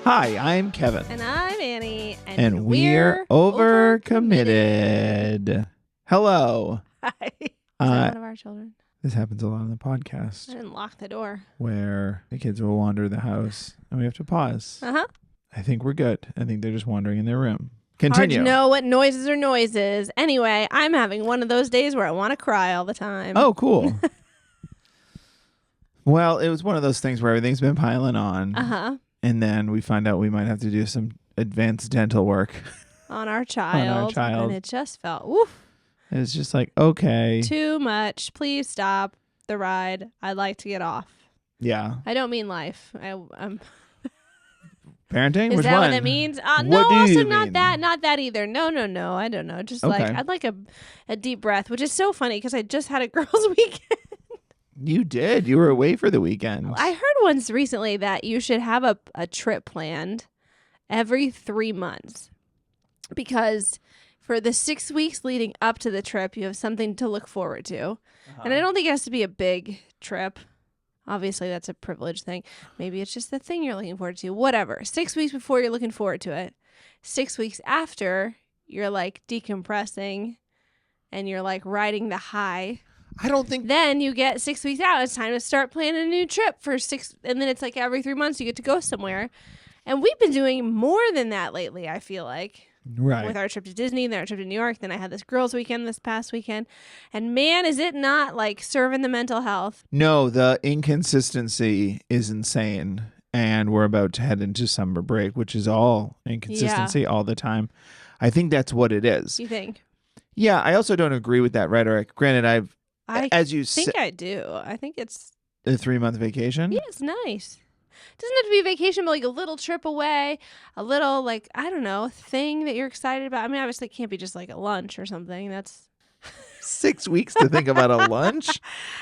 Hi, I'm Kevin. And I'm Annie. And we're overcommitted. Hello. Hi. Is that one of our children? This happens a lot on the I podcast didn't lock the door. where the kids will wander the house and we have to pause. Uh-huh. I think we're good. I think they're just wandering in their room. Hard Continue. to know what noises are noises. Anyway, I'm having one of those days where I want to cry all the time. Oh, cool. Well, it was one of those things where everything's been piling on. Uh-huh. And then we find out we might have to do some advanced dental work. On our child. And it just felt, woof. It's just like, okay. Too much. Please stop the ride. I'd like to get off. Yeah. I don't mean life. I'm Parenting? Is Which that one? what that means? What no, do also you not mean? that. Not that either. No. I don't know. Just Okay. like, I'd like a deep breath, which is so funny because I just had a girls' weekend. You did. You were away for the weekend. I heard once recently that you should have a trip planned every 3 months because for the 6 weeks leading up to the trip, you have something to look forward to. Uh-huh. And I don't think it has to be a big trip. Obviously, that's a privileged thing. Maybe it's just the thing you're looking forward to. Whatever. 6 weeks before you're looking forward to it. 6 weeks after, you're like decompressing and you're like riding the high. I don't think... Then you get 6 weeks out. It's time to start planning a new trip for 6. And then it's like every 3 months you get to go somewhere. And we've been doing more than that lately, I feel like. Right. With our trip to Disney, then our trip to New York. Then I had this girls' weekend this past weekend. And man, is it not like serving the mental health. No, the inconsistency is insane. And we're about to head into summer break, which is all inconsistency all the time. I think that's what it is. You think? Yeah, I also don't agree with that rhetoric. Granted, I as you think said, I do. I think it's... a 3-month vacation. Yeah, it's nice. It doesn't have to be a vacation, but like a little trip away, a little like, I don't know, thing that you're excited about. I mean, obviously it can't be just like a lunch or something. That's 6 weeks to think about a lunch.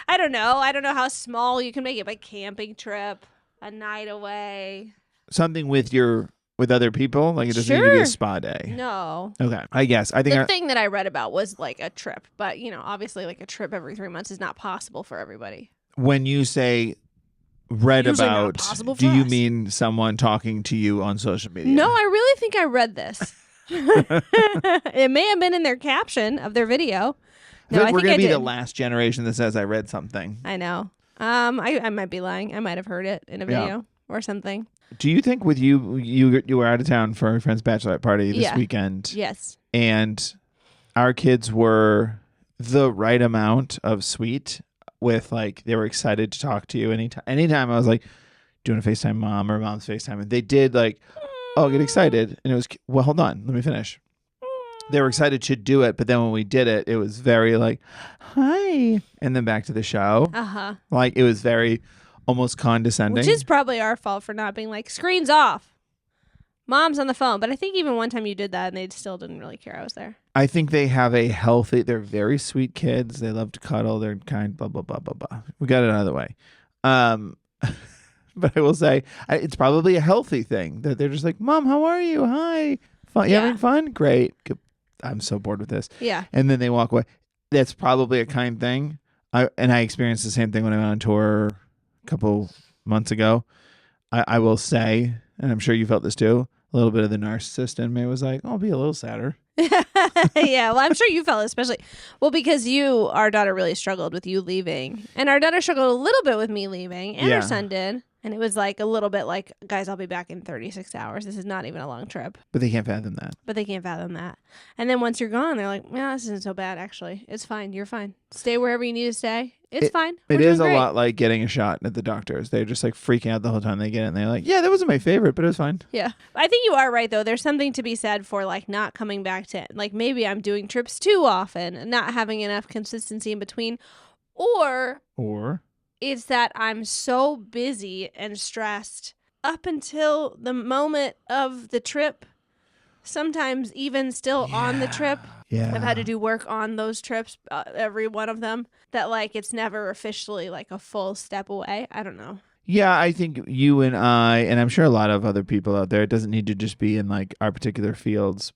I don't know. I don't know how small you can make it, but camping trip, a night away. Something with other people. Like it doesn't need to be a spa day. No. Okay. I guess. I think The thing that I read about was like a trip, but you know, obviously like a trip every 3 months is not possible for everybody. when you say read Usually not about, possible for do you us. mean someone talking to you on social media? No, I really think I read this. It may have been in their caption of their video. I feel like I we're think going I to be did. the last generation that says I read something. I know. I might be lying. I might have heard it in a video or something. Do you think with you were out of town for a friend's bachelorette party this weekend? Yes. And our kids were the right amount of sweet with like, they were excited to talk to you anytime I was like, doing a FaceTime mom or mom's FaceTime. And they did like, oh, get excited. And it was, well, hold on, let me finish. They were excited to do it. But then when we did it, it was very like, hi. And then back to the show. Uh-huh. Like it was very almost condescending. Which is probably our fault for not being like, screens off. Mom's on the phone. But I think even one time you did that and they still didn't really care I was there. I think they have they're very sweet kids. They love to cuddle. They're kind, blah, blah, blah, blah, blah. We got it out of the way. But I will say it's probably a healthy thing that they're just like, Mom, how are you? Hi. Fun. You having fun? Great. Good. I'm so bored with this. Yeah. And then they walk away. That's probably a kind thing. I experienced the same thing when I went on tour a couple months ago. I will say, and I'm sure you felt this too, a little bit of the narcissist in me was like, I'll be a little sadder. Yeah, well, I'm sure you felt especially because our daughter really struggled with you leaving, and our daughter struggled a little bit with me leaving, and our son did, and it was like a little bit like, guys, I'll be back in 36 hours. This is not even a long trip. But they can't fathom that. And then once you're gone, they're like, yeah, this isn't so bad actually. It's fine. You're fine. Stay wherever you need to stay. It's fine. It We're is a doing great. lot like getting a shot at the doctors. They're just like freaking out the whole time they get it. And they're like, yeah, that wasn't my favorite, but it was fine. Yeah. I think you are right, though. There's something to be said for like not coming back to it. Like maybe I'm doing trips too often and not having enough consistency in between. Or it's that I'm so busy and stressed up until the moment of the trip. Sometimes even still on the trip. Yeah. I've had to do work on those trips, every one of them, that like it's never officially like a full step away. I don't know. Yeah, I think you and I, and I'm sure a lot of other people out there, it doesn't need to just be in like our particular fields,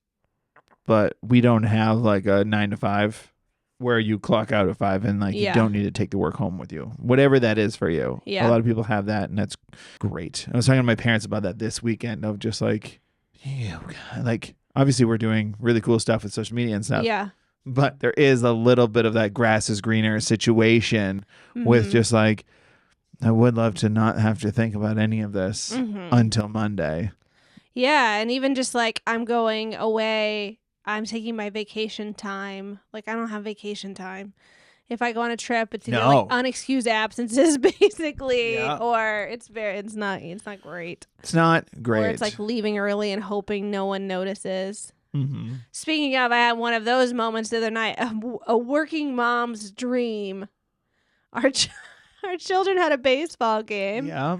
but we don't have like a 9 to 5 where you clock out at 5 and like Yeah. you don't need to take the work home with you, whatever that is for you. Yeah. A lot of people have that, and that's great. I was talking to my parents about that this weekend of just like, like obviously we're doing really cool stuff with social media and stuff. Yeah. But there is a little bit of that grass is greener situation with just like, I would love to not have to think about any of this until Monday. Yeah. And even just like I'm going away, I'm taking my vacation time. Like I don't have vacation time. If I go on a trip, it's either like unexcused absences basically, or it's not great. It's not great. Or it's like leaving early and hoping no one notices. Speaking of, I had one of those moments the other night, a working mom's dream. Our children had a baseball game. Yeah.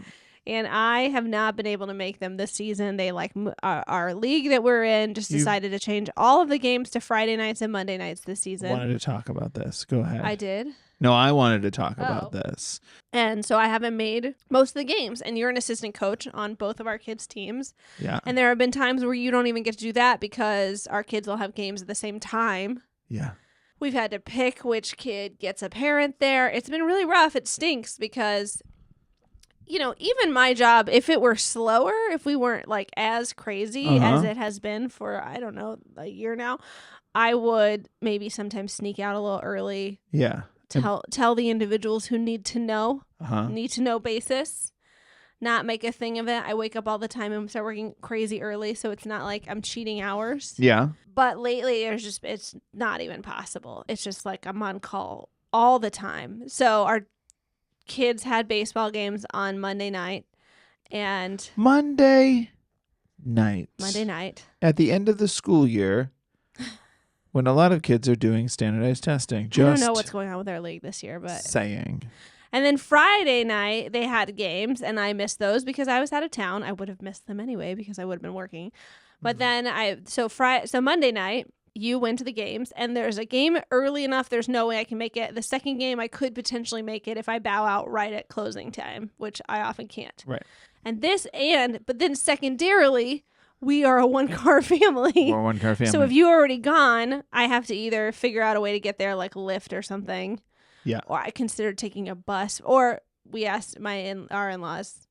And I have not been able to make them this season. They like our league that we're in just decided to change all of the games to Friday nights and Monday nights this season. Wanted to talk about this. Go ahead. I did. No, I wanted to talk about this. And so I haven't made most of the games. And you're an assistant coach on both of our kids' teams. Yeah. And there have been times where you don't even get to do that because our kids will have games at the same time. Yeah. We've had to pick which kid gets a parent there. It's been really rough. It stinks because, you know, even my job, if it were slower, if we weren't like as crazy as it has been for, I don't know, a year now, I would maybe sometimes sneak out a little early. Yeah. Tell the individuals who need to know basis, not make a thing of it. I wake up all the time and start working crazy early, so it's not like I'm cheating hours. Yeah. But lately, it's not even possible. It's just like I'm on call all the time. So our kids had baseball games on Monday night, and Monday night at the end of the school year. When a lot of kids are doing standardized testing. I don't know what's going on with our league this year, but saying. And then Friday night, they had games, and I missed those because I was out of town. I would have missed them anyway because I would have been working. But then so Monday night, you went to the games, and there's a game early enough. There's no way I can make it. The second game, I could potentially make it if I bow out right at closing time, which I often can't. Right. But then secondarily, we are a one-car family. We're a one-car family. So if you're already gone, I have to either figure out a way to get there, like Lyft or something. Yeah. Or I considered taking a bus. Or we asked our in-laws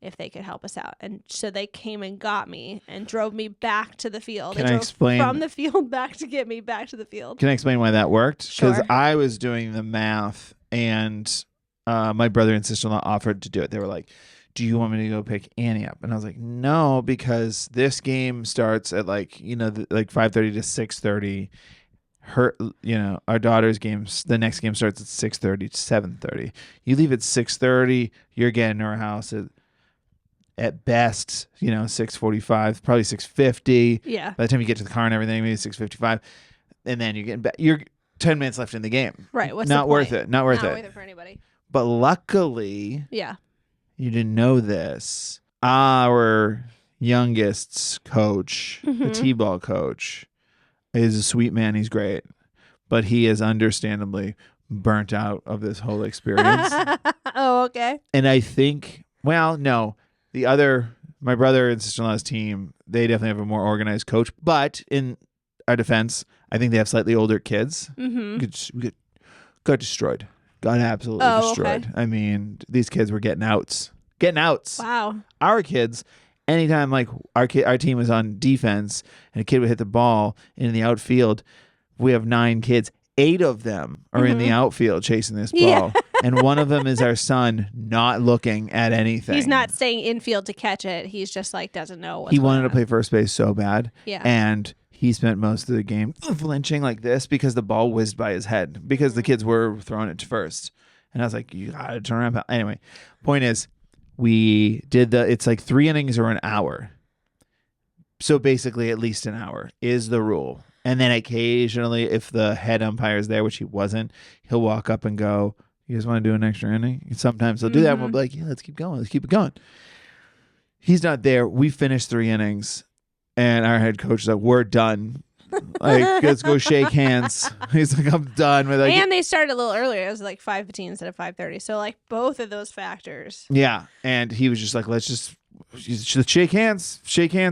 if they could help us out. And so they came and got me and drove me back to the field. Can I explain? From the field back to get me back to the field. Can I explain why that worked? Because Sure. I was doing the math, and my brother and sister-in-law offered to do it. They were like, do you want me to go pick Annie up? And I was like, no, because this game starts at like 5:30 to 6:30. Our daughter's games, the next game starts at 6:30 to 7:30. You leave at 6:30, you're getting to our house at best, 6:45, probably 6:50. Yeah. By the time you get to the car and everything, maybe 6:55. And then you're getting back. You're 10 minutes left in the game. Right. What's not the worth point? it. Not worth Not it. worth it for anybody. But luckily, Yeah. you didn't know this. Our youngest's coach, the T-ball coach, is a sweet man. He's great. But he is understandably burnt out of this whole experience. Oh, okay. And I think, well, no. My brother and sister-in-law's team, they definitely have a more organized coach. But in our defense, I think they have slightly older kids. Mm-hmm. We got destroyed. Got absolutely destroyed. Okay. I mean, these kids were getting outs. Wow. Our kids, anytime like our team was on defense and a kid would hit the ball in the outfield, we have 9 kids. 8 of them are in the outfield chasing this ball. Yeah. And one of them is our son not looking at anything. He's not staying infield to catch it. He's just like doesn't know what's He going wanted on. to play first base so bad. Yeah. And he spent most of the game flinching like this because the ball whizzed by his head because the kids were throwing it to first. And I was like, you got to turn around. Pal. Anyway, point is, we did it's like 3 innings or an hour. So basically at least an hour is the rule. And then occasionally if the head umpire is there, which he wasn't, he'll walk up and go, you guys want to do an extra inning? And sometimes he'll do that. And we'll be like, yeah, let's keep going. Let's keep it going. He's not there. We finished 3 innings and our head coach is like, we're done. Like, let's go shake hands. He's like, I'm done with it. And they started a little earlier. It was like 5:15 instead of 5:30. So like both of those factors. Yeah. And he was just like, let's shake hands.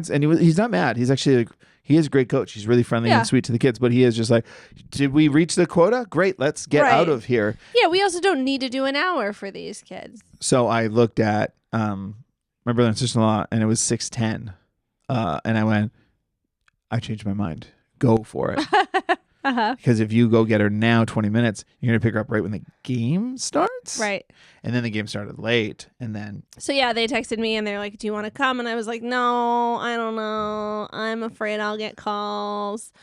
And he's not mad. He's actually like, he is a great coach. He's really friendly and sweet to the kids, but he is just like, did we reach the quota? Great, let's get out of here. Yeah, we also don't need to do an hour for these kids. So I looked at my brother and sister-in-law, and it was 6:10, and I went, I changed my mind. Go for it. Because if you go get her now 20 minutes, you're going to pick her up right when the game starts. Right. And then the game started late. And then. So, yeah, they texted me and they're like, do you want to come? And I was like, no, I don't know. I'm afraid I'll get calls.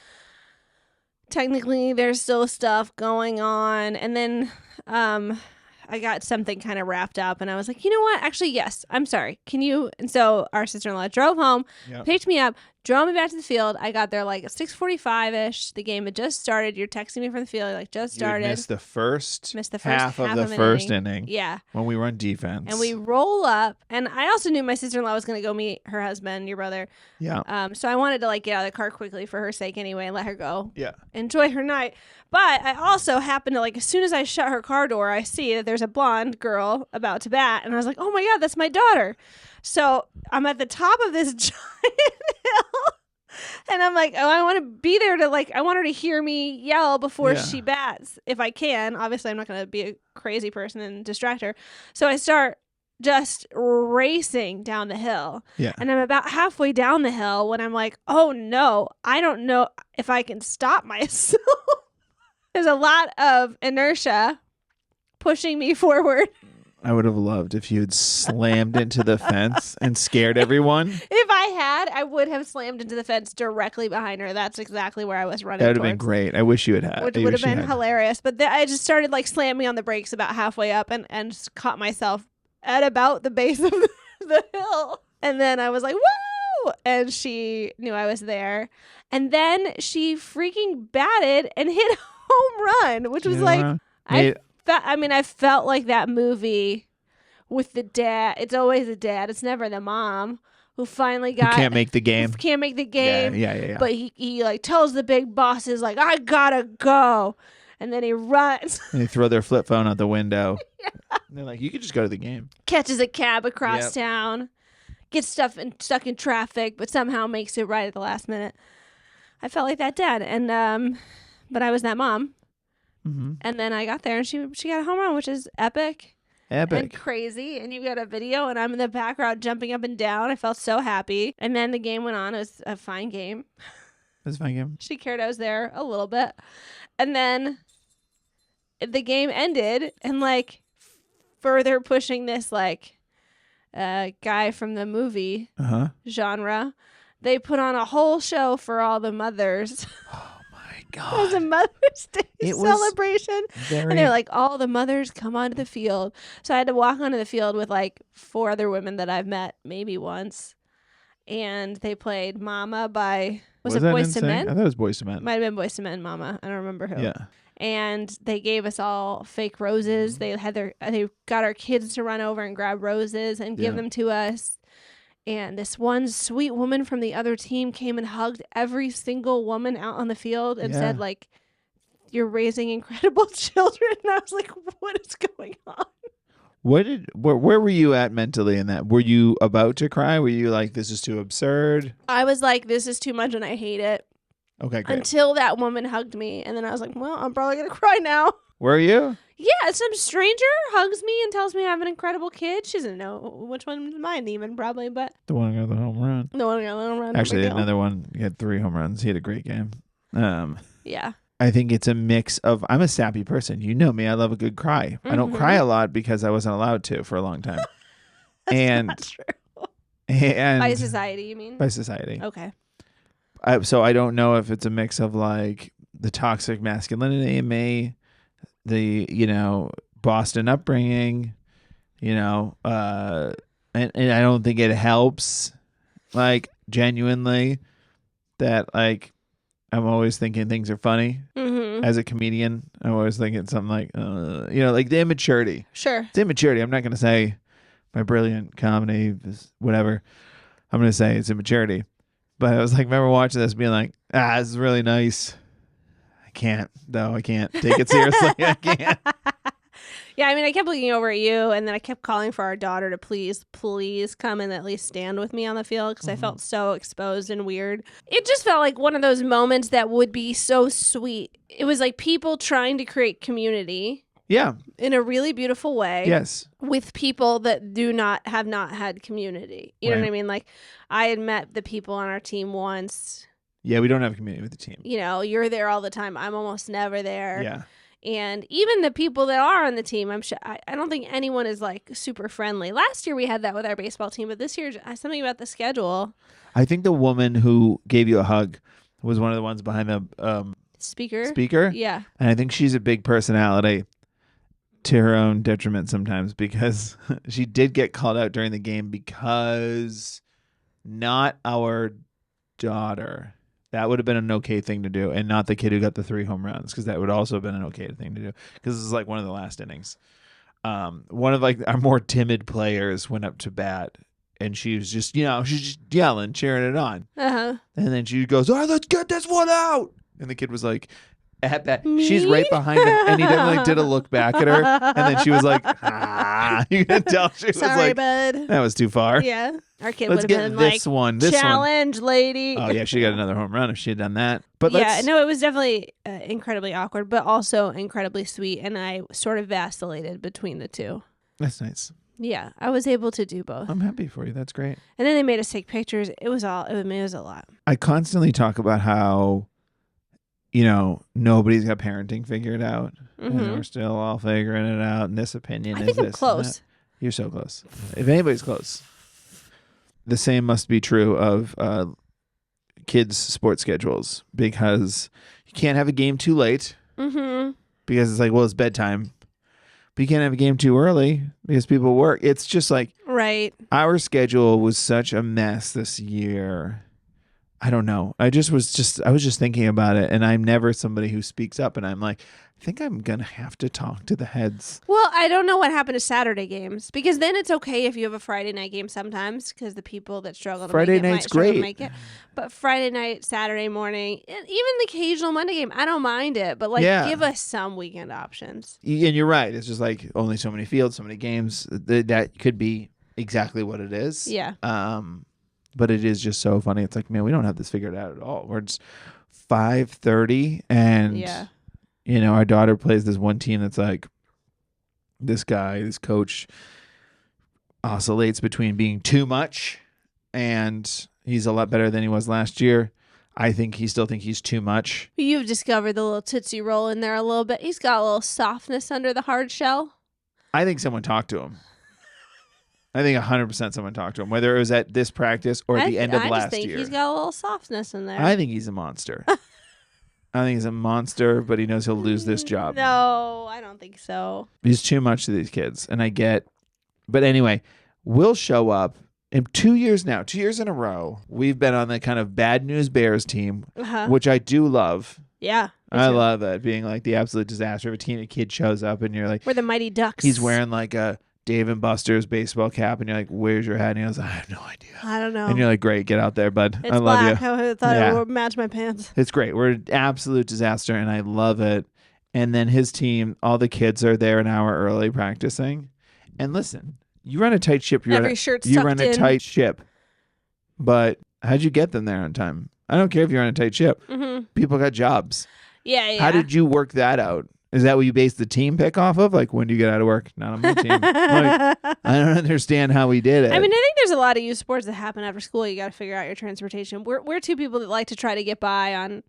Technically, there's still stuff going on. And then I got something kind of wrapped up and I was like, you know what? Actually, yes, I'm sorry. Can you? And so our sister-in-law drove home, picked me up, drove me back to the field. I got there like at 6:45-ish. The game had just started. You're texting me from the field. Like, just started. You missed the first half of the first inning. Yeah. When we were on defense. And we roll up. And I also knew my sister-in-law was going to go meet her husband, your brother. Yeah. So I wanted to like get out of the car quickly for her sake anyway and let her go. Yeah. Enjoy her night. But I also happened to, like, as soon as I shut her car door, I see that there's a blonde girl about to bat. And I was like, oh my God, that's my daughter. So I'm at the top of this giant hill. And I'm like, oh, I want to be there to, like, I want her to hear me yell before she bats, if I can. Obviously, I'm not going to be a crazy person and distract her. So I start just racing down the hill. Yeah. And I'm about halfway down the hill when I'm like, oh no, I don't know if I can stop myself. There's a lot of inertia pushing me forward. I would have loved if you had slammed into the fence and scared everyone. If I had, I would have slammed into the fence directly behind her. That's exactly where I was running. That would have been great. I wish you had had. Which would have been hilarious. But I just started like slamming on the brakes about halfway up and just caught myself at about the base of the hill. And then I was like, woo! And she knew I was there. And then she freaking batted and hit a home run, which was like, I felt like that movie with the dad. It's always the dad. It's never the mom who finally got. Who can't make the game. Can't make the game. Yeah. But he like tells the big bosses like, I gotta go. And then he runs. And they throw their flip phone out the window. Yeah. And they're like, you could just go to the game. Catches a cab across town. Gets stuck in traffic, but somehow makes it right at the last minute. I felt like that dad. And but I was that mom. Mm-hmm. And then I got there and she got a home run, which is epic and crazy. And you got a video and I'm in the background jumping up and down. I felt so happy. And then the game went on. It was a fine game. It was a fine game. She cared I was there a little bit. And then the game ended and like further pushing this like guy from the movie genre. They put on a whole show for all the mothers. God. It was a Mother's Day celebration. And they're like, all the mothers come onto the field. So I had to walk onto the field with like 4 other women that I've met maybe once. And they played Mama by, was it Boyz II Men? I thought it was Boyz II Men. Might have been Boyz II Men, Mama. I don't remember who. Yeah. And they gave us all fake roses. They got our kids to run over and grab roses and give them to us. And this one sweet woman from the other team came and hugged every single woman out on the field and said, like, you're raising incredible children. And I was like, what is going on? Where were you at mentally in that? Were you about to cry? Were you like, this is too absurd? I was like, this is too much and I hate it. Okay, great. Until that woman hugged me. And then I was like, well, I'm probably going to cry now. Were you? Yeah, some stranger hugs me and tells me I have an incredible kid. She doesn't know which one's mine even, probably, but... The one who got the home run. The one who got the home run. Actually, another one. He had 3 home runs. He had a great game. Yeah. I think it's a mix of... I'm a sappy person. You know me. I love a good cry. I don't cry a lot because I wasn't allowed to for a long time. That's not true. And by society, you mean? By society. Okay. So I don't know if it's a mix of like the toxic masculinity in me, the, Boston upbringing, and I don't think it helps, like, genuinely, that, like, I'm always thinking things are funny. Mm-hmm. As a comedian, I'm always thinking something like, like the immaturity. Sure. It's immaturity. I'm not going to say my brilliant comedy is whatever. I'm going to say it's immaturity. But I was like, remember watching this being like, this is really nice. I can't take it seriously. I can't. Yeah, I mean, I kept looking over at you, and then I kept calling for our daughter to please come and at least stand with me on the field because I felt so exposed and weird. It just felt like one of those moments that would be so sweet. It was like people trying to create community. Yeah. In a really beautiful way. Yes. With people that have not had community. You know what I mean? Like, I had met the people on our team once. Yeah, we don't have community with the team. You know, you're there all the time. I'm almost never there. Yeah. And even the people that are on the team, I'm sure I don't think anyone is like super friendly. Last year we had that with our baseball team, but this year something about the schedule. I think the woman who gave you a hug was one of the ones behind the speaker. Yeah. And I think she's a big personality to her own detriment sometimes because she did get called out during the game because not our daughter. That would have been an okay thing to do, and not the kid who got the 3 home runs, because that would also have been an okay thing to do, because this is like one of the last innings. One of like our more timid players went up to bat, and she was just, she's just yelling, cheering it on. Uh-huh. And then she goes, "All right, let's get this one out." And the kid was like, at that, Me? she's right behind him, and he definitely did a look back at her, and then she was like, "Ah!" You can tell she was Sorry, like, bud. "That was too far." Yeah, our kid Let's would get have been this like, one. challenge, lady. Oh yeah, she got another home run if she had done that. But yeah, no, it was definitely incredibly awkward, but also incredibly sweet, and I sort of vacillated between the two. That's nice. Yeah, I was able to do both. I'm happy for you. That's great. And then they made us take pictures. It was a lot. I constantly talk about how, nobody's got parenting figured out. Mm-hmm. And we're still all figuring it out. And this opinion I is think I'm this. close. You're so close. If anybody's close. The same must be true of kids' sports schedules, because you can't have a game too late because it's like, well, it's bedtime. But you can't have a game too early because people work. It's just like, right. Our schedule was such a mess this year. I don't know. I was just thinking about it, and I'm never somebody who speaks up, and I'm like, I think I'm going to have to talk to the heads. Well, I don't know what happened to Saturday games, because then it's okay if you have a Friday night game sometimes, because the people that struggle to Friday make it night's might struggle great. to make it. But Friday night, Saturday morning, and even the occasional Monday game, I don't mind it, but give us some weekend options. And you're right. It's just like only so many fields, so many games. That could be exactly what it is. Yeah. But it is just so funny. It's like, man, we don't have this figured out at all. We're just 5:30, and our daughter plays this one team that's like, this coach oscillates between being too much, and he's a lot better than he was last year. I think he still think he's too much. You've discovered the little Tootsie Roll in there a little bit. He's got a little softness under the hard shell. I think someone talked to him. I think 100% someone talked to him, whether it was at this practice or at the end of last year. I just think he's got a little softness in there. I think he's a monster. I think he's a monster, but he knows he'll lose this job. No, I don't think so. He's too much to these kids, and I get. But anyway, we'll show up in 2 years now. 2 years in a row, we've been on the kind of bad news Bears team, which I do love. Yeah. I love that, being like the absolute disaster of a team. A kid shows up, and you're like, we're the Mighty Ducks. He's wearing like a Dave and Buster's baseball cap, and you're like, "Where's your hat?" And he goes, "I have no idea." I don't know. And you're like, "Great, get out there, bud. It's I love black. you." I thought it would match my pants. It's great. We're an absolute disaster, and I love it. And then his team, all the kids are there an hour early practicing. And listen, you run a tight ship. You run a tight ship. But how'd you get them there on time? I don't care if you're on a tight ship. Mm-hmm. People got jobs. Yeah. How did you work that out? Is that what you base the team pick off of? Like, when do you get out of work? Not on my team. Like, I don't understand how we did it. I mean, I think there's a lot of youth sports that happen after school. You got to figure out your transportation. We're two people that like to try to get by on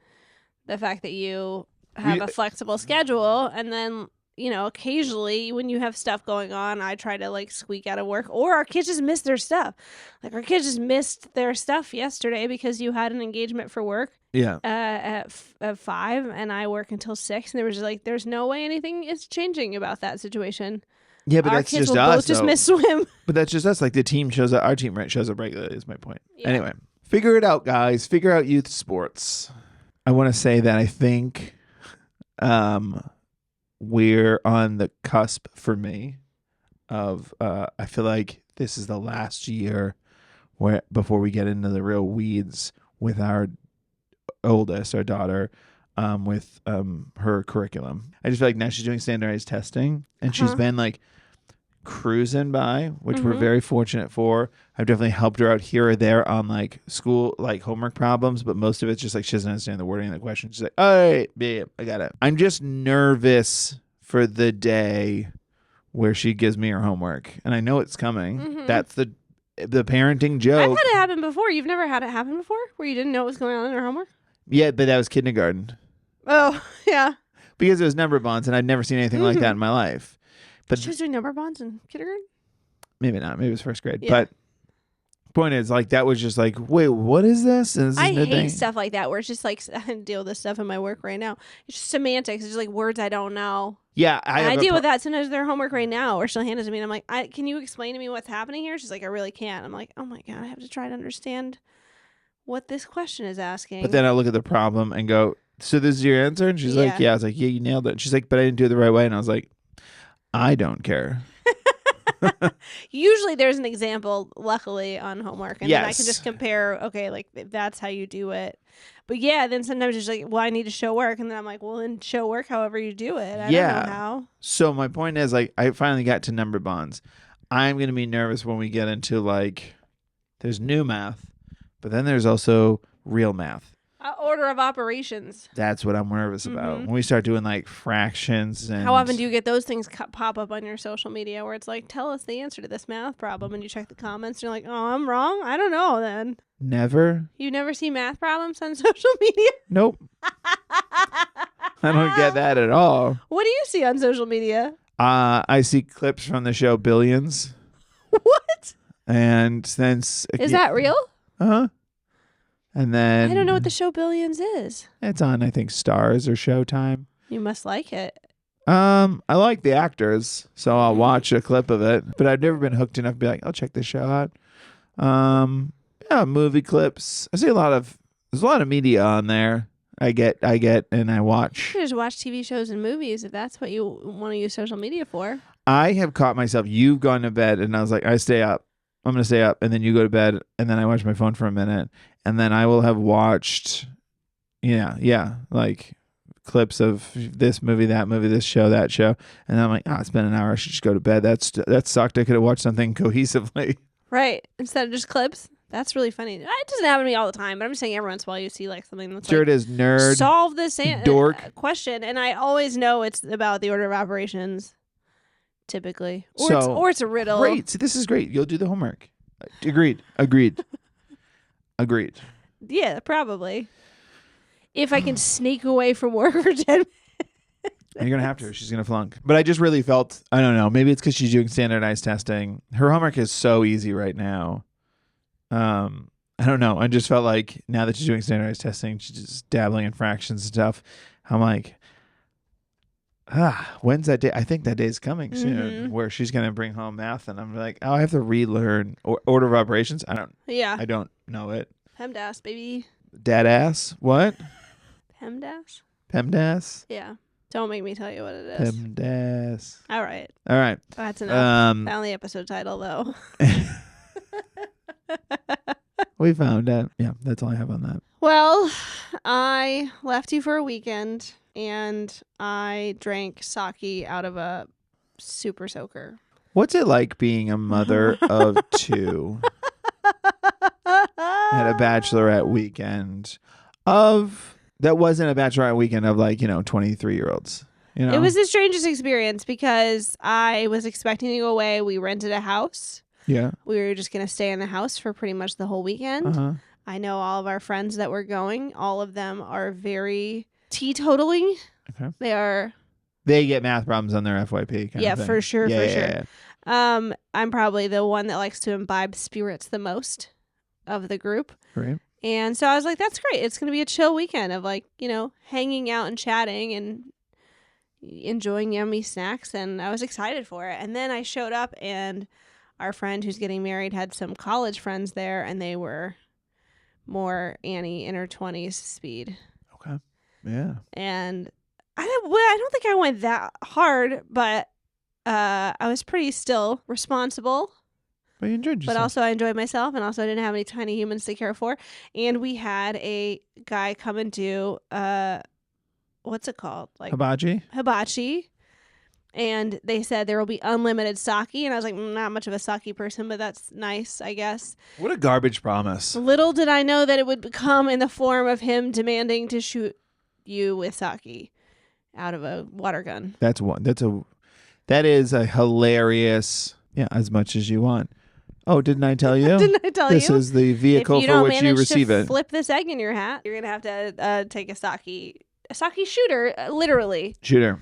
the fact that you have a flexible schedule, and then occasionally when you have stuff going on, I try to like squeak out of work, or our kids just miss their stuff. Like, our kids just missed their stuff yesterday because you had an engagement for work. Yeah. At 5, and I work until 6, and there was just like, there's no way anything is changing about that situation. Yeah, but our that's kids just will us. both just miss swim. But that's just us. Like, the team shows up. Our team shows up regularly. Is my point. Yeah. Anyway, figure it out, guys. Figure out youth sports. I want to say that I think, we're on the cusp for me of. I feel like this is the last year before we get into the real weeds with our oldest, our daughter, with her curriculum. I just feel like now she's doing standardized testing, and she's been like cruising by, which we're very fortunate for. I've definitely helped her out here or there on like school, like homework problems, but most of it's just like she doesn't understand the wording of the question. She's like, all right, babe, I got it. I'm just nervous for the day where she gives me her homework, and I know it's coming. That's the parenting joke. I've had it happen before. You've never had it happen before where you didn't know what was going on in her homework? Yeah, but that was kindergarten. Oh, yeah. Because it was number bonds, and I'd never seen anything like that in my life. But she was doing number bonds in kindergarten? Maybe not. Maybe it was first grade. Yeah. But point is, like, that was just like, wait, what is this? And I hate stuff like that where it's just like, I deal with this stuff in my work right now. It's just semantics. It's just like words I don't know. Yeah. I deal with that sometimes their homework right now, or she'll hand it to me and I'm like, can you explain to me what's happening here? She's like, I really can't. I'm like, oh my God, I have to try to understand what this question is asking. But then I look at the problem and go, so this is your answer? And she's like, yeah. I was like, yeah, you nailed it. She's like, but I didn't do it the right way. And I was like, I don't care. Usually there's an example, luckily, on homework. And then I can just compare, okay, like that's how you do it. But yeah, then sometimes it's like, well, I need to show work. And then I'm like, well, then show work however you do it. I don't know how. So my point is, like, I finally got to number bonds. I'm going to be nervous when we get into, like, there's new math, but then there's also real math. Order of operations. That's what I'm nervous about. When we start doing like fractions and... How often do you get those things pop up on your social media where it's like, tell us the answer to this math problem, and you check the comments and you're like, oh, I'm wrong? I don't know then. Never. You never see math problems on social media? Nope. I don't get that at all. What do you see on social media? I see clips from the show Billions. What? And then... Is that real? Uh-huh. And then... I don't know what the show Billions is. It's on, I think, Stars or Showtime. You must like it. I like the actors, so I'll watch a clip of it. But I've never been hooked enough to be like, I'll check this show out. Yeah, movie clips. I see there's a lot of media on there. I get, and I watch. You just watch TV shows and movies if that's what you want to use social media for. I have caught myself. You've gone to bed, and I was like, I stay up. I'm going to stay up, and then you go to bed, and then I watch my phone for a minute, and then I will have watched, like clips of this movie, that movie, this show, that show, and then I'm like, it's been an hour. I should just go to bed. That sucked. I could have watched something cohesively. Right. Instead of just clips. That's really funny. It doesn't happen to me all the time, but I'm just saying every once in a while you see like something that's sure, it is nerd. Solve this dork question, and I always know it's about the order of operations. Typically. Or it's a riddle. Great. See, this is great. You'll do the homework. Agreed. Agreed. Yeah, probably. If I can sneak away from work for 10 minutes. You're going to have to. She's going to flunk. But I just really felt, I don't know, maybe it's because she's doing standardized testing. Her homework is so easy right now. I don't know. I just felt like now that she's doing standardized testing, she's just dabbling in fractions and stuff. I'm like, when's that day? I think that day is coming soon where she's going to bring home math, and I'm like, I have to relearn order of operations. I don't know it. PEMDAS, baby. Dad ass? What? PEMDAS? PEMDAS? Yeah. Don't make me tell you what it is. PEMDAS. All right. That's enough. Found the episode title, though. We found it. Yeah, that's all I have on that. Well, I left you for a weekend, and I drank sake out of a super soaker. What's it like being a mother of two at a bachelorette weekend that wasn't a bachelorette weekend of 23-year-olds? It was the strangest experience because I was expecting to go away. We rented a house. Yeah. We were just going to stay in the house for pretty much the whole weekend. Uh-huh. I know all of our friends that were going. All of them are very teetotaling. Okay. They get math problems on their FYP. Yeah, for sure. Yeah. I'm probably the one that likes to imbibe spirits the most of the group. Right. And so I was like, that's great. It's going to be a chill weekend of hanging out and chatting and enjoying yummy snacks. And I was excited for it. And then I showed up, and our friend who's getting married had some college friends there, and they were more Annie in her 20s speed. Okay. Yeah. And I don't think I went that hard, but I was pretty still responsible. But you enjoyed yourself. But also I enjoyed myself, and also I didn't have any tiny humans to care for. And we had a guy come and do what's it called? Like Hibachi. And they said there will be unlimited sake. And I was like, not much of a sake person, but that's nice, I guess. What a garbage promise. Little did I know that it would come in the form of him demanding to shoot you with sake out of a water gun. That is a hilarious, as much as you want. Oh, didn't I tell you? Didn't I tell you? This is the vehicle for which you receive it. Flip this egg in your hat. You're going to have to take a sake shooter, literally. Shooter.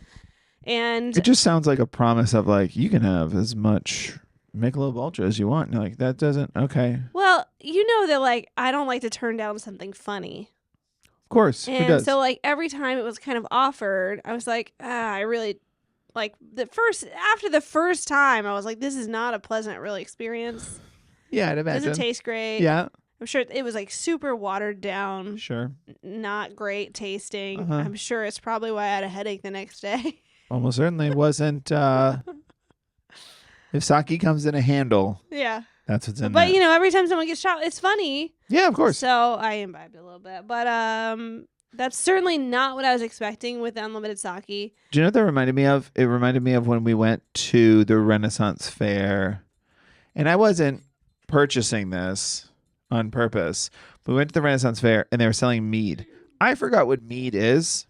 And it just sounds like a promise of like, you can have as much Michelob Ultra as you want. And like, that doesn't, okay. Well, you know that like, I don't like to turn down something funny. Of course. And who does? so like every time it was kind of offered, I was like, I really like after the first time, I was like, this is not a pleasant really experience. Yeah, I'd imagine. Doesn't taste great. Yeah. I'm sure it was like super watered down. Sure. Not great tasting. Uh-huh. I'm sure it's probably why I had a headache the next day. Almost certainly wasn't. If sake comes in a handle, yeah, that's what's in but that. you know, every time someone gets shot, it's funny. Yeah, of course. So I imbibed a little bit, but that's certainly not what I was expecting with the unlimited sake. Do you know what that reminded me of? It reminded me of when we went to the Renaissance Fair, and I wasn't purchasing this on purpose. We went to the Renaissance Fair, and they were selling mead. I forgot what mead is.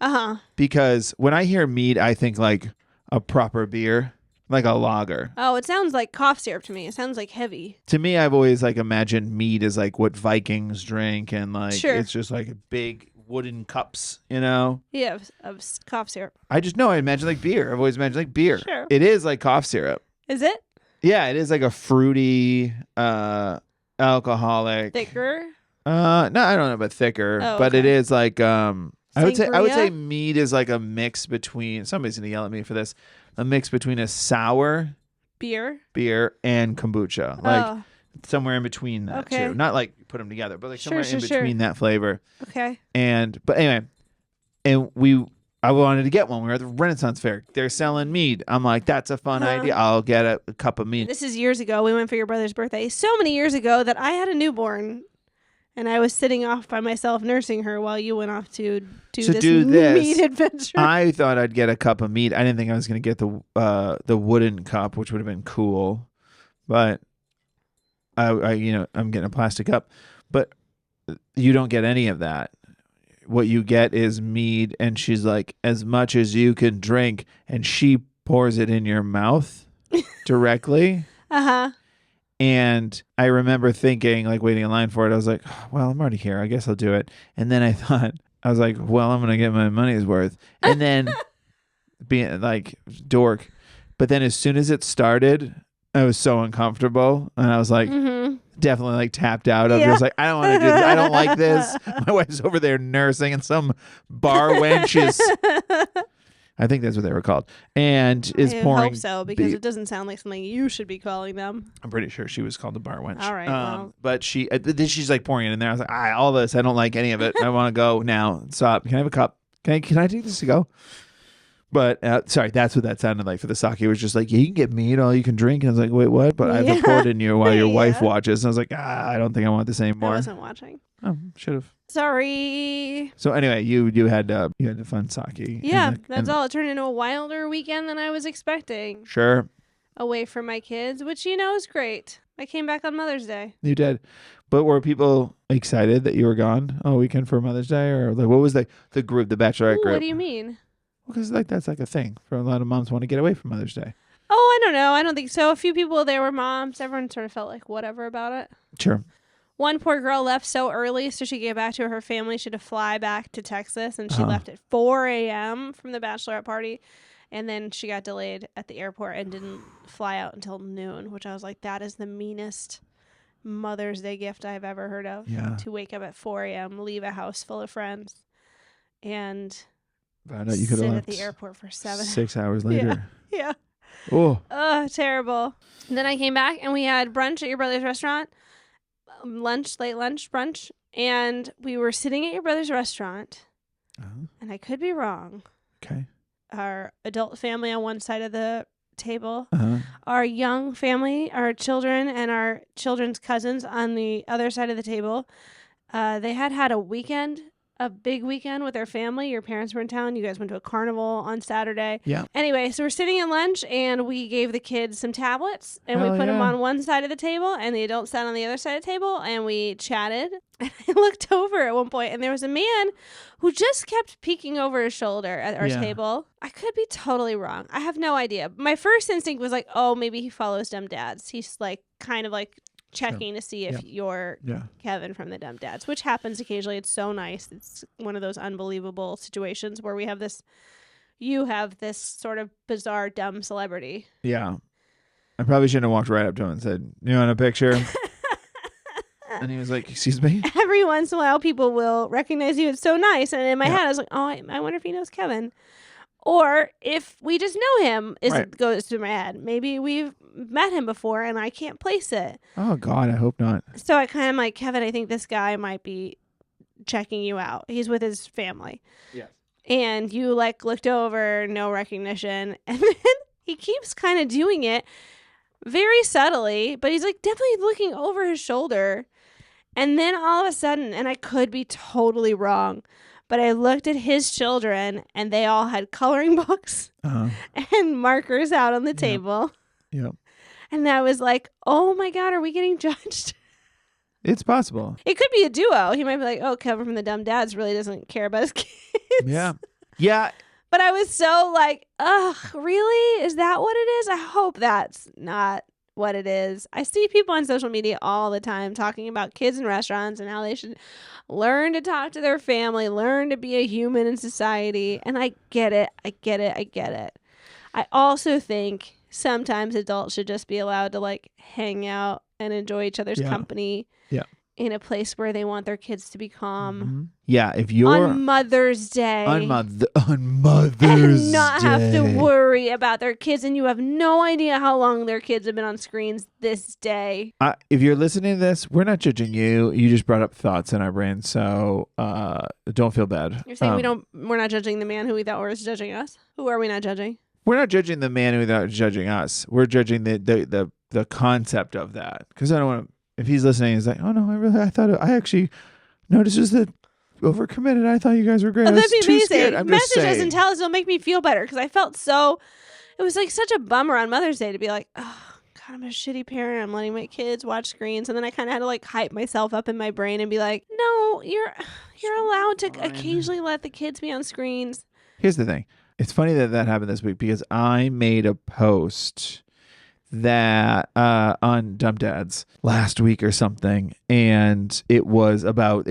Because when I hear mead, I think like a proper beer, like a lager. Oh, it sounds like cough syrup to me. It sounds like heavy. To me, I've always like imagined mead as like what Vikings drink, and like it's just like big wooden cups, you know? Yeah, of cough syrup. I imagine like beer. I've always imagined like beer. Sure. It is like cough syrup. Is it? Yeah, it is like a fruity, alcoholic. Thicker? No, I don't know about thicker, but it is like I would say mead is like a mix between, somebody's gonna yell at me for this, a mix between a sour beer and kombucha. Like somewhere in between that two. Not like put them together, but like somewhere in between that flavor. Okay. But anyway, I wanted to get one. We were at the Renaissance Fair. They're selling mead. I'm like, that's a fun idea. I'll get a cup of mead. This is years ago. We went for your brother's birthday. So many years ago that I had a newborn. And I was sitting off by myself nursing her while you went off to do this mead adventure. I thought I'd get a cup of mead. I didn't think I was going to get the wooden cup, which would have been cool. But I'm getting a plastic cup. But you don't get any of that. What you get is mead, and she's like, as much as you can drink, and she pours it in your mouth directly. And I remember thinking, like, waiting in line for it, I was like, well, I'm already here. I guess I'll do it. And then I was like, well, I'm going to get my money's worth. And then being like, dork. But then as soon as it started, I was so uncomfortable. And I was like, definitely like tapped out. I was like, I don't want to do this. I don't like this. My wife's over there nursing, and some bar wench is... I think that's what they were called. And is pouring. I hope so, because it doesn't sound like something you should be calling them. I'm pretty sure she was called the bar wench. All right. But she's like pouring it in there. I was like, all this, I don't like any of it. I want to go now. Stop. Can I have a cup? Can I take this to go? But sorry, that's what that sounded like for the sake. It was just like, you can get mead, all you can drink. And I was like, wait, what? But I have poured in you while your wife watches. And I was like, I don't think I want this anymore. I wasn't watching. Oh, should have. Sorry. So anyway, you had the fun sake. Yeah, that's all. It turned into a wilder weekend than I was expecting. Sure. Away from my kids, which is great. I came back on Mother's Day. You did. But were people excited that you were gone all weekend for Mother's Day? Or like, what was the group, the bachelorette group? What do you mean? Because that's like a thing for a lot of moms want to get away from Mother's Day. Oh, I don't know. I don't think so. A few people there were moms. Everyone sort of felt like whatever about it. Sure. One poor girl left so early, so she gave back to her family. She had to fly back to Texas, and she left at 4 a.m. from the bachelorette party. And then she got delayed at the airport and didn't fly out until noon, which I was like, that is the meanest Mother's Day gift I've ever heard of. Yeah. To wake up at 4 a.m., leave a house full of friends, and found out you could sit have at the airport for 6 hours later. Yeah. Oh. Terrible. And then I came back, and we had brunch at your brother's restaurant. Late lunch, brunch, and we were sitting at your brother's restaurant, and I could be wrong. Okay. Our adult family on one side of the table, our young family, our children, and our children's cousins on the other side of the table. They had a weekend a big weekend with their family. Your parents were in town. You guys went to a carnival on Saturday. Yeah. Anyway, so we're sitting at lunch and we gave the kids some tablets and we Hell put them yeah. on one side of the table and the adults sat on the other side of the table and we chatted. And I looked over at one point and there was a man who just kept peeking over his shoulder at our table. I could be totally wrong. I have no idea. My first instinct was like, oh, maybe he follows Dumb Dads. He's like kind of like checking to see if you're Kevin from the Dumb Dads, which happens occasionally. It's so nice. It's one of those unbelievable situations where you have this sort of bizarre dumb celebrity. Yeah. I probably shouldn't have walked right up to him and said, you want a picture? And he was like, excuse me? Every once in a while people will recognize you. It's so nice. And in my head I was like, oh, I wonder if he knows Kevin. Or if we just know him, goes through my head. Maybe we've met him before and I can't place it. Oh, God, I hope not. So I kind of like, Kevin, I think this guy might be checking you out. He's with his family. Yes. And you like looked over, no recognition. And then he keeps kind of doing it very subtly, but he's like definitely looking over his shoulder. And then all of a sudden, and I could be totally wrong, but I looked at his children and they all had coloring books and markers out on the table. Yep. And I was like, oh my God, are we getting judged? It's possible. It could be a duo. He might be like, oh, Kevin from the Dumb Dads really doesn't care about his kids. Yeah. Yeah. But I was so like, ugh, really? Is that what it is? I hope that's not what it is. I see people on social media all the time talking about kids in restaurants and how they should learn to talk to their family, learn to be a human in society. And I get it. I get it. I also think sometimes adults should just be allowed to like hang out and enjoy each other's company in a place where they want their kids to be calm. Mm-hmm. Yeah, if you're on Mother's Day. On Mother's Day. And not have to worry about their kids, and you have no idea how long their kids have been on screens this day. If you're listening to this, we're not judging you. You just brought up thoughts in our brain, so don't feel bad. You're saying we're not judging the man who we thought was judging us? Who are we not judging? We're not judging the man without judging us. We're judging the concept of that. Because I don't want to. If he's listening, he's like, oh no, I actually noticed was that overcommitted. I thought you guys were great. Oh, that'd be amazing. I'm Message us and tell us. It'll make me feel better because I felt so. It was like such a bummer on Mother's Day to be like, oh God, I'm a shitty parent. I'm letting my kids watch screens, and then I kind of had to like hype myself up in my brain and be like, no, you're allowed to occasionally let the kids be on screens. Here's the thing. It's funny that happened this week because I made a post that on Dumb Dads last week or something, and it was about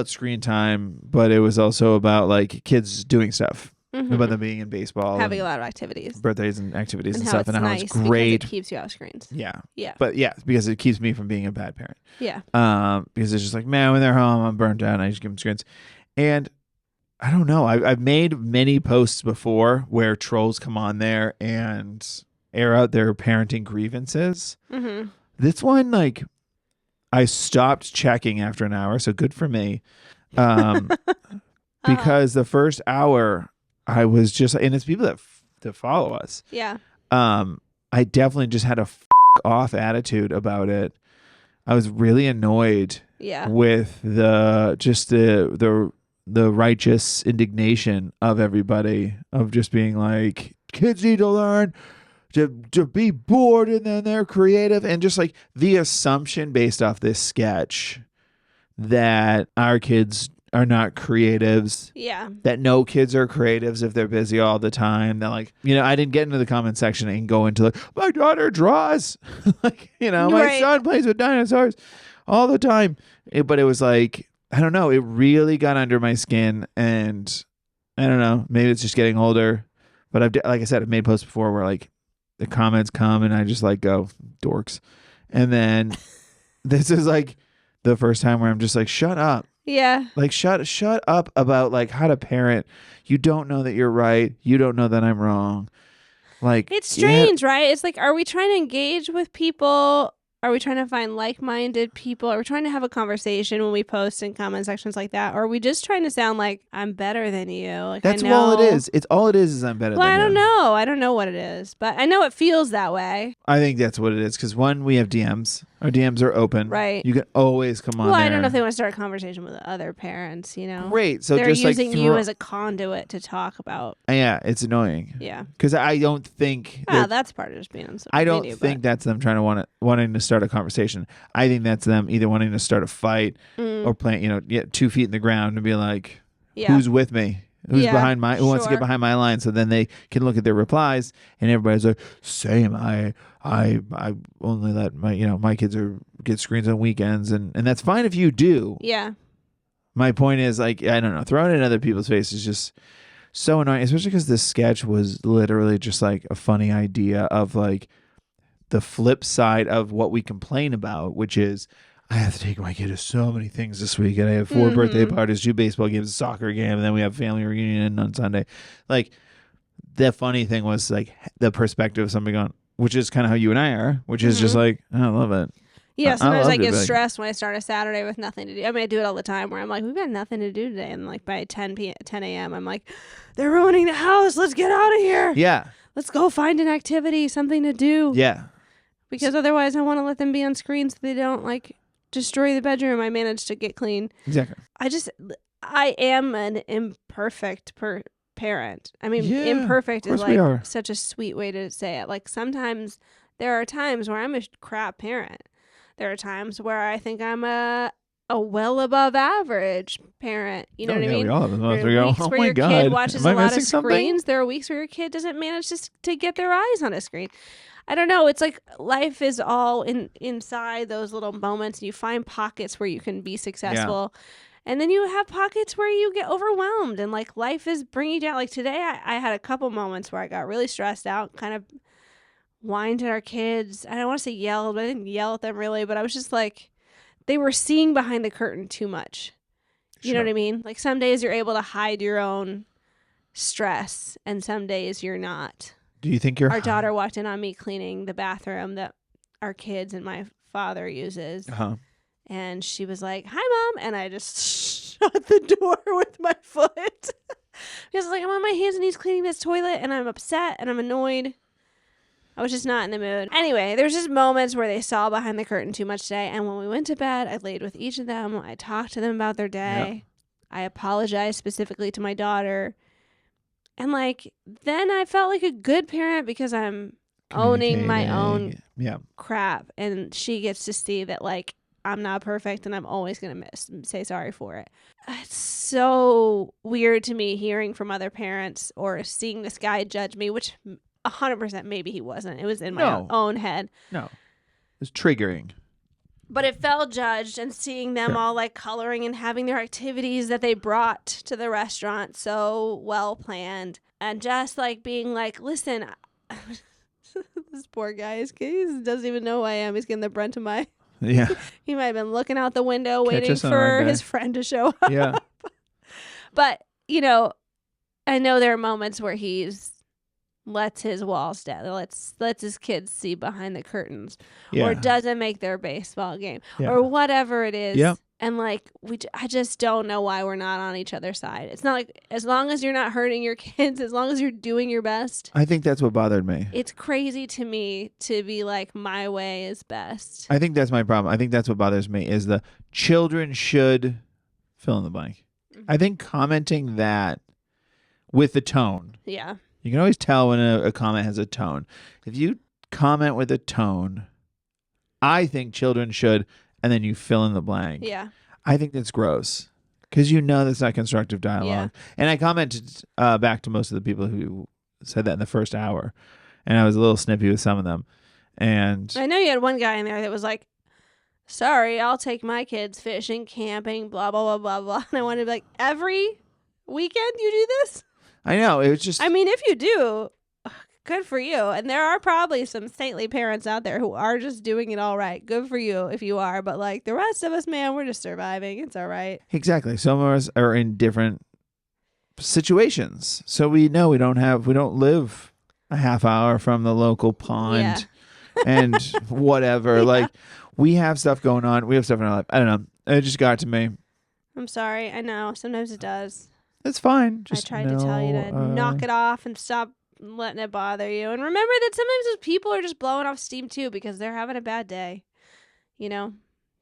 screen time, but it was also about like kids doing stuff, about them being in baseball, having a lot of activities, birthdays and activities and how stuff, it's and how nice it's great. It keeps you off screens. Yeah, but because it keeps me from being a bad parent. Yeah, because it's just like, man, when they're home, I'm burnt out, and I just give them screens, and I don't know. I've made many posts before where trolls come on there and air out their parenting grievances. Mm-hmm. This one, like, I stopped checking after an hour, so good for me. Because the first hour, I was just, and it's people that follow us. Yeah. I definitely just had a off attitude about it. I was really annoyed. Yeah. With the righteous indignation of everybody, of just being like, kids need to learn to be bored and then they're creative, and just like the assumption based off this sketch that our kids are not creatives. Yeah. That no kids are creatives if they're busy all the time. That like, I didn't get into the comment section and go into like, my daughter draws. Like, my son plays with dinosaurs all the time. But it was like, I don't know. It really got under my skin, and I don't know. Maybe it's just getting older, but like I said, I've made posts before where like the comments come and I just like go dorks, and then this is like the first time where I'm just like, shut up. Yeah. Like shut up about like how to parent. You don't know that you're right. You don't know that I'm wrong. Like it's strange, right? It's like, are we trying to engage with people? Are we trying to find like-minded people? Are we trying to have a conversation when we post in comment sections like that? Or are we just trying to sound like I'm better than you? Like, that's all it is. It's all it is I'm better than you. I don't know. I don't know what it is, but I know it feels that way. I think that's what it is. Because one, we have DMs. Our DMs are open. Right. You can always come on Well, there. I don't know if they want to start a conversation with other parents, you know. Great. So they're just using like you as a conduit to talk about. Yeah, it's annoying. Yeah. Because I don't think that's part of just being on social I don't media, think that's them trying to wanting to start a conversation. I think that's them either wanting to start a fight or playing, 2 feet in the ground and be like, who's with me? Who's behind who wants to get behind my line? So then they can look at their replies and everybody's like, same. I only let my kids get screens on weekends and that's fine if you do. Yeah. My point is, like, I don't know, throwing it in other people's faces is just so annoying, especially because this sketch was literally just like a funny idea of like the flip side of what we complain about, which is I have to take my kid to so many things this weekend. I have 4 birthday parties, 2 baseball games, a soccer game, and then we have family reunion on Sunday. Like, the funny thing was like the perspective of somebody going, which is kind of how you and I are, which is just like, I love it. Yeah, sometimes I get stressed when I start a Saturday with nothing to do. I mean, I do it all the time where I'm like, we've got nothing to do today. And like by 10 a.m., I'm like, they're ruining the house. Let's get out of here. Yeah. Let's go find an activity, something to do. Yeah. Because otherwise I want to let them be on screen so they don't like destroy the bedroom I managed to get clean. Exactly. I am an imperfect parent. I mean, imperfect is like such a sweet way to say it. Like sometimes there are times where I'm a crap parent. There are times where I think I'm a well above average parent. You know what I mean? We all have those. There are weeks where your kid watches a lot of screens. Something? There are weeks where your kid doesn't manage to get their eyes on a screen. I don't know. It's like life is all inside those little moments. You find pockets where you can be successful. Yeah. And then you have pockets where you get overwhelmed and like life is bringing you down. Like today I had a couple moments where I got really stressed out, kind of whined at our kids. I don't want to say yelled, but I didn't yell at them really, but I was just like, they were seeing behind the curtain too much. You know what I mean? Like some days you're able to hide your own stress and some days you're not. Do you think our daughter walked in on me cleaning the bathroom that our kids and my father uses. Uh-huh. And she was like, hi, Mom. And I just shut the door with my foot. Because I was like, I'm on my hands and knees cleaning this toilet and I'm upset and I'm annoyed. I was just not in the mood. Anyway, there's just moments where they saw behind the curtain too much today. And when we went to bed, I laid with each of them. I talked to them about their day. I apologized specifically to my daughter. And like, then I felt like a good parent because I'm owning my own crap. And she gets to see that like, I'm not perfect and I'm always going to say sorry for it. It's so weird to me hearing from other parents or seeing this guy judge me, which 100% maybe he wasn't. It was in my own head. No. It was triggering. But it felt judged and seeing them all like coloring and having their activities that they brought to the restaurant so well planned. And just like being like, listen, this poor guy, he doesn't even know who I am. He's getting the brunt of my... Yeah. He might have been looking out the window waiting for his friend to show up. Yeah. But, you know, I know there are moments where he's lets his walls down, lets his kids see behind the curtains or doesn't make their baseball game or whatever it is. Yeah. And like I just don't know why we're not on each other's side. It's not like as long as you're not hurting your kids, as long as you're doing your best. I think that's what bothered me. It's crazy to me to be like my way is best. I think that's my problem. I think that's what bothers me is the children should fill in the blank. Mm-hmm. I think commenting that with the tone. Yeah. You can always tell when a comment has a tone. If you comment with a tone, I think children should, and then you fill in the blank. Yeah. I think that's gross because you know that's not constructive dialogue. Yeah. And I commented back to most of the people who said that in the first hour, and I was a little snippy with some of them. And I know you had one guy in there that was like, sorry, I'll take my kids fishing, camping, blah, blah, blah, blah, blah. And I wanted to be like, every weekend you do this? I know. It was just... I mean, if you do, good for you. And there are probably some saintly parents out there who are just doing it all right. Good for you if you are. But like the rest of us, man, we're just surviving. It's all right. Exactly. Some of us are in different situations. So we know we don't live a half hour from the local pond and whatever. Yeah. Like we have stuff going on. We have stuff in our life. I don't know. It just got to me. I'm sorry. I know. Sometimes it does. It's fine. I tried to tell you to knock it off and stop letting it bother you. And remember that sometimes those people are just blowing off steam too because they're having a bad day. You know,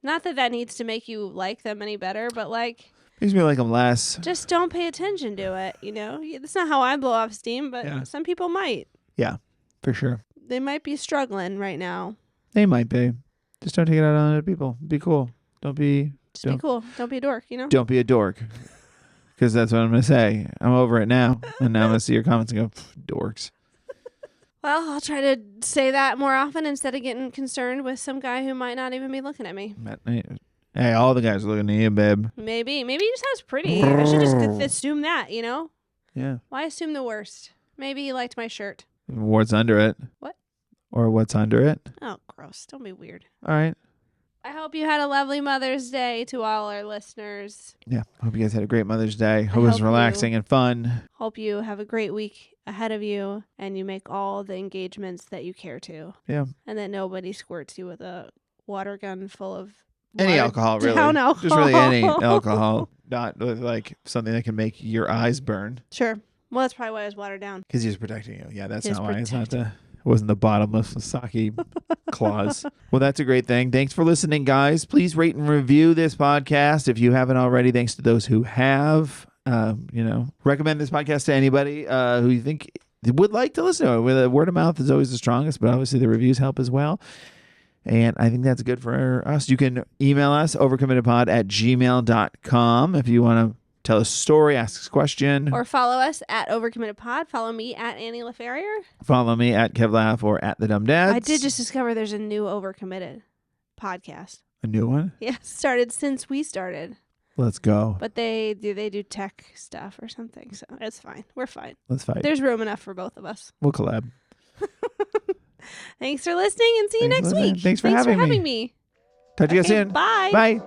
not that needs to make you like them any better, but like makes me like them less. Just don't pay attention to it. You know, that's not how I blow off steam, but some people might. Yeah, for sure. They might be struggling right now. They might be. Just don't take it out on other people. Be cool. Be cool. Don't be a dork, you know? Don't be a dork. Because that's what I'm going to say. I'm over it now. And now I'm going to see your comments and go, dorks. Well, I'll try to say that more often instead of getting concerned with some guy who might not even be looking at me. Hey, all the guys are looking at you, babe. Maybe he just has pretty. I should just assume that, you know? Yeah. Why assume the worst? Maybe he liked my shirt. What's under it? What? Or what's under it? Oh, gross. Don't be weird. All right. I hope you had a lovely Mother's Day to all our listeners. Yeah. Hope you guys had a great Mother's Day. Hope it was relaxing and fun. Hope you have a great week ahead of you and you make all the engagements that you care to. Yeah. And that nobody squirts you with a water gun full of any alcohol, really. Alcohol. Just really any alcohol. Not with like something that can make your eyes burn. Sure. Well, that's probably why it was watered down. Because he's protecting you. Yeah, that's not why. It's not the... It wasn't the bottomless sake clause. Well, that's a great thing. Thanks for listening, guys. Please rate and review this podcast if you haven't already. Thanks to those who have. Recommend this podcast to anybody who you think would like to listen to it. With word of mouth is always the strongest, but obviously the reviews help as well. And I think that's good for us. You can email us, overcommittedpod@gmail.com, if you want to tell us a story, ask us a question. Or follow us at overcommittedpod. Follow me at Annie LaFerrier. Follow me at KevLaugh or at the Dumb Dads. I did just discover there's a new Overcommitted podcast. A new one? Yeah, started since we started. Let's go. But they do tech stuff or something, so it's fine. We're fine. Let's fight. There's room enough for both of us. We'll collab. Thanks for listening and see you next week. Thanks for having me. Talk to you guys soon. Bye. Bye.